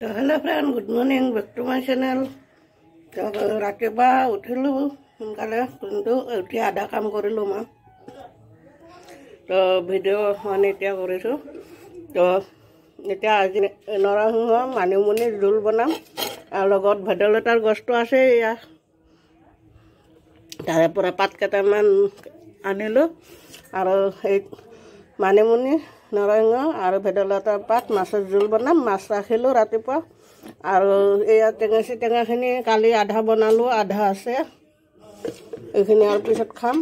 তো hello' friend, good morning, back to my channel. ৰাতিপুৱা উঠিলোঁ সোনকালে, কিন্তু এতিয়া আধা কাম কৰিলোঁ মই। তো ভিডিঅ' মানে এতিয়া কৰিছোঁ। তো এতিয়া আজি নৰসিংহ মানিমুনি জোল বনাম, আৰু লগত ভেদাইলতাৰ গছটো আছে। এয়া তাৰে পৰা পাত কেইটামান আনিলোঁ, আৰু সেই মানিমুনি, নৰসিংহ আৰু ভেদাইলতাৰ পাত মাছৰ জোল বনাম। মাছ ৰাখিলোঁ ৰাতিপুৱা, আৰু এয়া টেঙাচি টেঙাখিনি কালি আধা বনালোঁ, আধা আছে, এইখিনি আৰু পিছত খাম।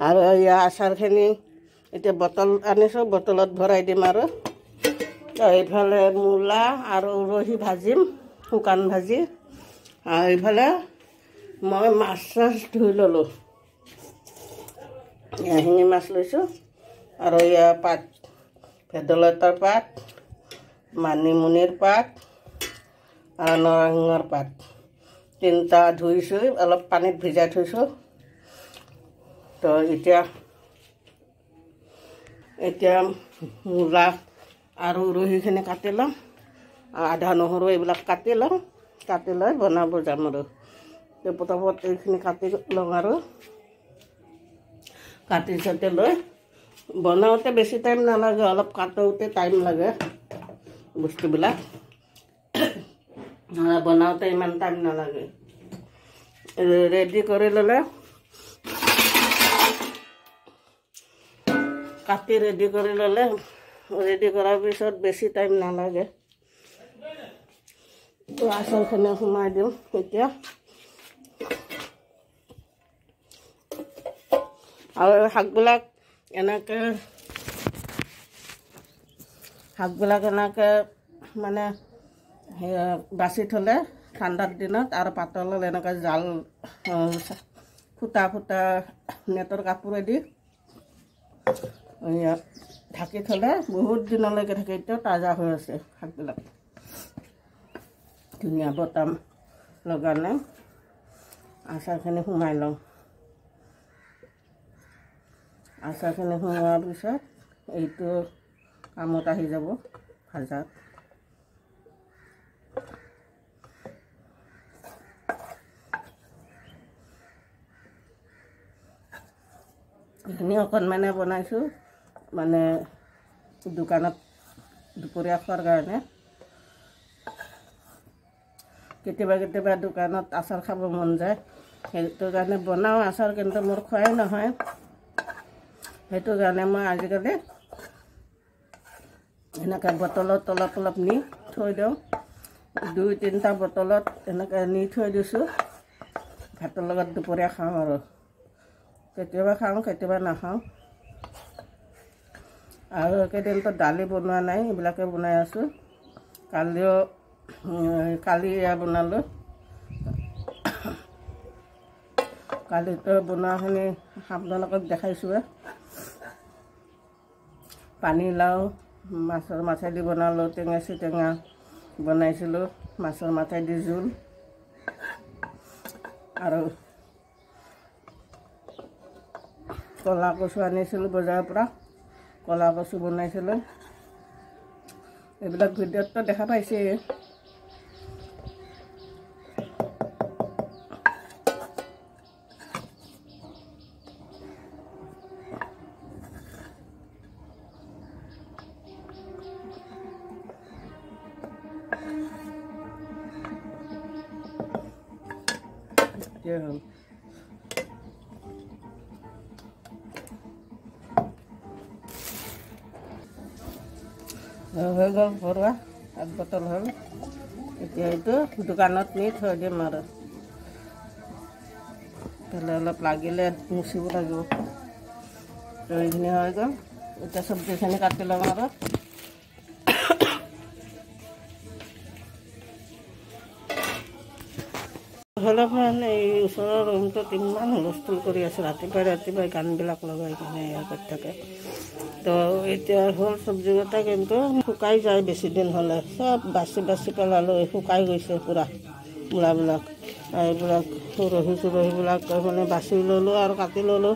আৰু এয়া আচাৰখিনি এতিয়া বটল আনিছোঁ, বটলত ভৰাই দিম। আৰু এইফালে মূলা আৰু উৰহি ভাজিম, শুকান ভাজি। আৰু এইফালে মই মাছ ধুই ল'লোঁ, শিঙি মাছ লৈছোঁ, আৰু এয়া পাত, ভেদাইলতাৰ পাত, মানিমুনিৰ পাত আৰু নৰসিংহৰ পাত, তিনিটা ধুইছোঁ, অলপ পানীত ভিজাই থৈছোঁ। তো এতিয়া মূলা আৰু উৰহিখিনি কাটি ল'ম, আদা নহৰু এইবিলাক কাটি ল'ম, কাটি লৈ বনাব যাম। আৰু পটাপট এইখিনি কাটি লওঁ, আৰু কাটি চাটি লৈ বনাওঁতে বেছি টাইম নালাগে, অলপ কাটোতে টাইম লাগে বস্তুবিলাক, বনাওঁতে ইমান টাইম নালাগে। ৰেডি কৰি ল'লে, কাটি ৰেডি কৰি ল'লে, ৰেডি কৰাৰ পিছত বেছি টাইম নালাগে। তো আচাৰখিনি সোমাই দিওঁ এতিয়া। আৰু শাকবিলাক এনেকৈ মানে বাচি থ'লে ঠাণ্ডাৰ দিনত, আৰু পাতলত এনেকৈ জাল ফুটা নেটৰ কাপোৰেদি ঢাকি থ'লে বহুত দিনলৈকে থাকে। এতিয়াও তাজা হৈ আছে শাকবিলাক, ধুনীয়া, বতাম লগা নাই। আচাৰখিনি সোমাই লওঁ। আচাৰখিনি সোমোৱাৰ পিছত এইটো কামত আহি যাব ভাজাত। এইখিনি অকণমানে বনাইছোঁ, মানে দোকানত দুপৰীয়া খোৱাৰ কাৰণে। কেতিয়াবা দোকানত আচাৰ খাব মন যায়, সেইটো কাৰণে বনাওঁ আচাৰ, কিন্তু মোৰ খোৱাই নহয়। সেইটো কাৰণে মই আজিকালি এনেকৈ বটলত অলপ নি থৈ দিওঁ, 2-3টা বটলত এনেকৈ নি থৈ দিছোঁ। ভাতৰ লগত দুপৰীয়া খাওঁ, আৰু কেতিয়াবা খাওঁ, কেতিয়াবা নাখাওঁ। আৰু কেইদিনতো দালি বনোৱা নাই, এইবিলাকে বনাই আছোঁ। কালি এয়া বনালোঁ। কালিতো বনোৱাখিনি আপোনালোকক দেখাইছোঁৱে। পানীলাও মাছেদি বনালোঁ, টেঙাচি টেঙা বনাইছিলোঁ, মাছৰ মাথাইদি জোল। আৰু ক'লা কচু আনিছিলোঁ বজাৰৰ পৰা, ক'লা কচু বনাইছিলোঁ। এইবিলাক ভিডিঅ'ততো দেখা পাইছেই। হ'ল হৈ গ'ল ভৰোৱা, 1 বটল হ'ল। এতিয়া এইটো দোকানত নি থৈ দিম, আৰু তাহলে অলপ লাগিলে মুচিব লাগিব। তো এইখিনি হৈ গ'ল। এতিয়া চব্জিখিনি কাটি ল'ম। আৰু হেল্ল' ফ্ৰেণ্ড, এই ওচৰৰ ৰুমটোত ইমান হুলস্থুল কৰি আছে, ৰাতিপুৱাই গানবিলাক লগাই কিনে এয়া কৰি থাকে। তো এতিয়া হ'ল চব্জিকেইটা, কিন্তু শুকাই যায় বেছি দিন হ'লে। চব বাচি পেলালোঁ, শুকাই গৈছে পূৰা মূলাবিলাক। এইবিলাক চুৰহিবিলাক মানে বাচি ল'লোঁ আৰু কাটি ল'লোঁ।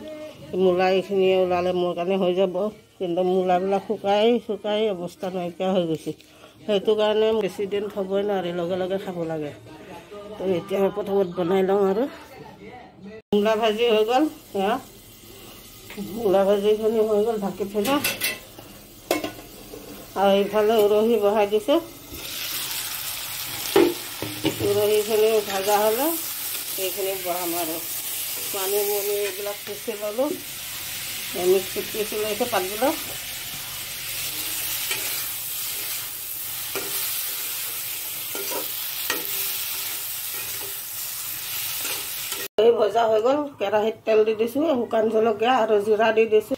মূলা এইখিনিয়ে ওলালে মোৰ কাৰণে হৈ যাব, কিন্তু মূলাবিলাক শুকাই অৱস্থা নাইকিয়া হৈ গৈছে। সেইটো কাৰণে বেছি দিন থ'বই নোৱাৰি, লগে লগে খাব লাগে। তো এতিয়া প্ৰথমত বনাই লওঁ আৰু মূলা ভাজি হৈ গ'ল। সেয়া মূলা ভাজিখিনি হৈ গ'ল, ঢাকি থৈ লওঁ। আৰু এইফালে উৰহি বহাই দিছোঁ। উৰহিখিনি ভাজা হ'লে এইখিনি বহাম আৰু মানিমুনি এইবিলাক পিচি ল'লোঁ। মিক্সিত পিচি লৈছোঁ পাতবিলাক। এই ভজা হৈ গ'ল। কেৰাহীত তেল দি দিছোঁ, শুকান জলকীয়া আৰু জিৰা দি দিছোঁ।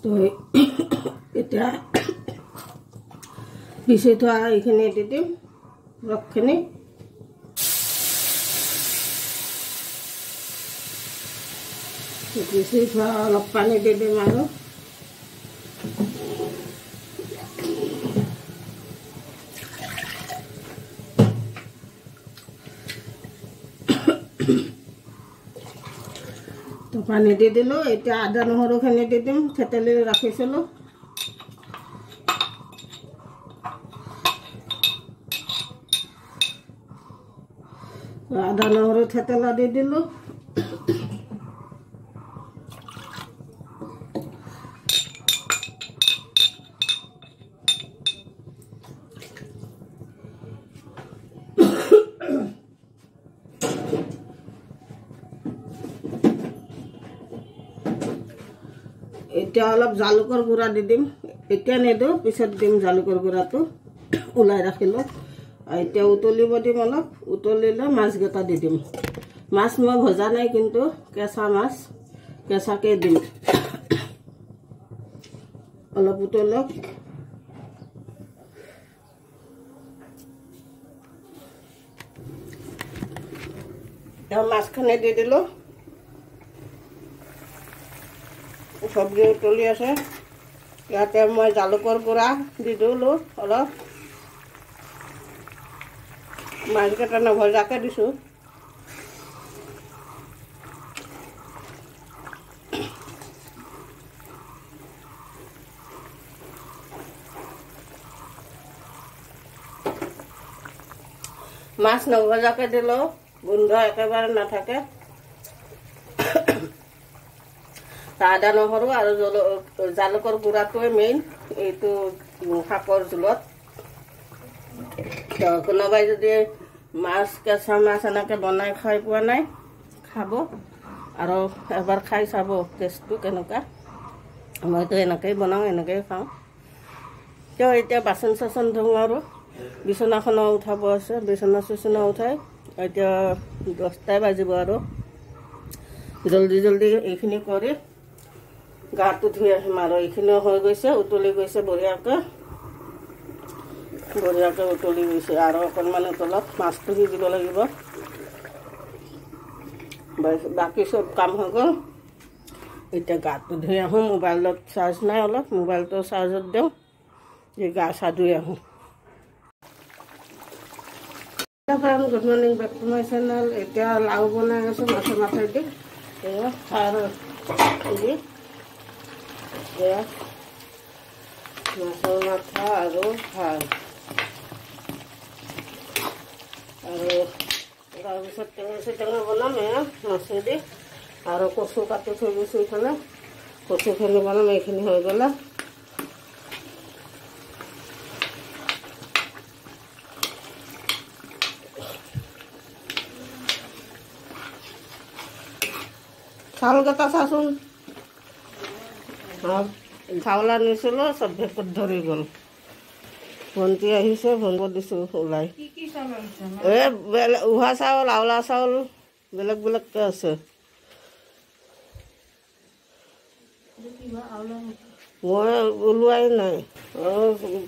তো এতিয়া পিচি থোৱা এইখিনি দি দিম, ৰসখিনি। পিচি থোৱা অলপ পানী দি দিম আৰু তো পানী দি দিলোঁ। এতিয়া আদা নহৰুখিনি দি দিম, থেতেলি ৰাখিছিলোঁ। আদা নহৰু থেতেলা দি দিলোঁ। এতিয়া অলপ জালুকৰ গুড়া দি দিম। এতিয়া নিদিওঁ, পিছত দিম জালুকৰ গুড়াটো, ওলাই ৰাখিলোঁ। এতিয়া উতলিব দিম অলপ। উতলিলে মাছকেইটা দি দিম। মাছ মই ভজা নাই, কিন্তু কেঁচা মাছ, কেঁচাকৈ দিম। অলপ উতলক। মাছখিনি দি দিলোঁ। চব্জি উতলি আছে। ইয়াতে মই জালুকৰ গুড়া দি দিলোঁ অলপ। মাছকেইটা নভজাকৈ দিছোঁ। মাছ নভজাকৈ দিলেও গোন্ধ একেবাৰে নাথাকে। আদা নহৰু আৰু জালুকৰ গুড়াটোৱে মেইন এইটো শাকৰ জোলত। কোনোবাই যদি মাছ, কেঁচা মাছ এনেকৈ বনাই খাই পোৱা নাই, খাব আৰু এবাৰ খাই চাব টেষ্টটো কেনেকুৱা। মইতো এনেকৈয়ে বনাওঁ, এনেকৈয়ে খাওঁ। তো এতিয়া বাচন চাচন ধুওঁ আৰু বিচনাখনো উঠাব আছে। বিচনা উঠাই এতিয়া 10টাই বাজিব আৰু জলদি জলদি এইখিনি কৰি গাটো ধুই আহিম আৰু এইখিনিও হৈ গৈছে, উতলি গৈছে বঢ়িয়াকৈ উতলি গৈছে। আৰু অকণমান উতলত মাছটো সিজিব লাগিব। বাকী চব কাম হৈ গ'ল। এতিয়া গাটো ধুই আহোঁ। মোবাইলত চাৰ্জ নাই, অলপ মোবাইলটো চাৰ্জত দিওঁ, এই গা চা ধুই আহোঁ। Good morning, back to my channel. এতিয়া লাও বনাই আছোঁ মাছৰ মাথাই দি। এয়া খাৰ দি, এয়া মাছৰ মাথা আৰু খাৰ। আৰু তাৰপিছত টেঙা বনাম এয়া মাছেদি। আৰু কচু কাটি থৈ গৈছোঁ এইফালে, কচুখিনি বনাম। এইখিনি হৈ গ'লে চাউলকেইটা চাচোন। চাউল আনিছিলোঁ, চব ভেকত ধৰি গ'ল। ভণ্টি আহিছে, ভণ্টি দিছোঁ ওলাই। উহা চাউল, আওলা চাউল বেলেগ বেলেগকৈ আছে। মই ওলোৱাই নাই।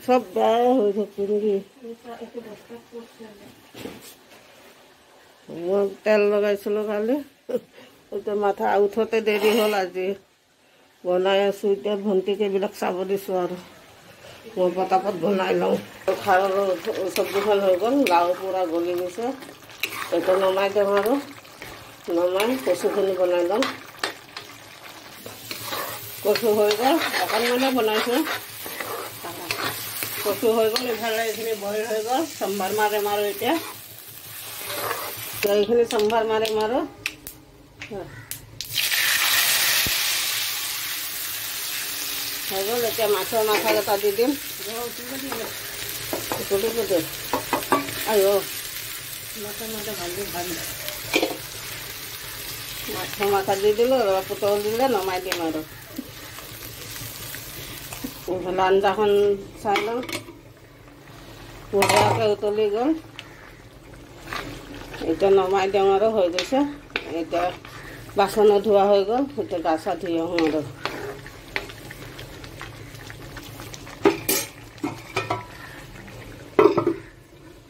চব বেয়াই হৈ থাকে নেকি। মই তেল লগাইছিলোঁ কালি। এতিয়া মাথা উঠোতে দেৰি হ'ল। আজি বনাই আছোঁ। এতিয়া ভণ্টিক এইবিলাক চাব দিছোঁ আৰু মই পটাপট বনাই লওঁ। খাৰৰ চব্জিখন হৈ গ'ল। লাও পূৰা গলি গৈছে। এইটো নমাই দিওঁ আৰু নমাই কচুখিনি বনাই লওঁ। কচু হৈ গ'ল, অকণমানে বনাইছোঁ। কচু হৈ গ'ল ইফালে এইখিনি বইল হৈ গ'ল চম্ভাৰ মাৰিম আৰু এতিয়া এইখিনি চম্ভাৰ মাৰিম আৰু হৈ গ'ল এতিয়া মাছৰ মাথাকেইটা দি দিম মাছৰ মাথা দি দিলোঁ অলপ পুতল দিলে নমাই দিম আৰু এইফালে আঞ্জাখন চাই লওঁ বঢ়িয়াকৈ উতলি গ'ল এতিয়া নমাই দিওঁ আৰু হৈ গৈছে এতিয়া বাচনো ধোৱা হৈ গ'ল এতিয়া গা চা ধুই আহোঁ আৰু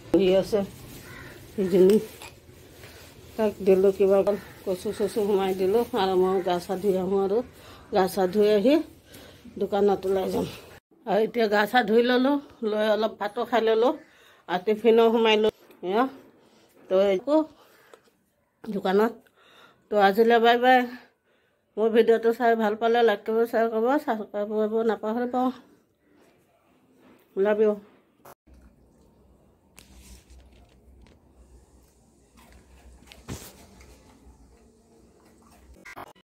বহি আছে সেইজনী তাক দিলোঁ কিবা কচু চচু সোমাই দিলোঁ আৰু মই গা চা ধুই আহোঁ আৰু গা চা ধুই আহি দোকানত ওলাই যাম আৰু এতিয়া গা চা ধুই ল'লোঁ লৈ অলপ ভাতো খাই ল'লোঁ আৰু টিফিনো সোমাইলোঁ তো একো দোকানত তো আজিলৈ বাই বাই মোৰ ভিডিঅ'টো চাই ভাল পালে লাইক কৰিব শ্বেয়াৰ কৰিব ছাবস্ক্ৰাইব কৰিব নাপাহৰিব লাভ ইউ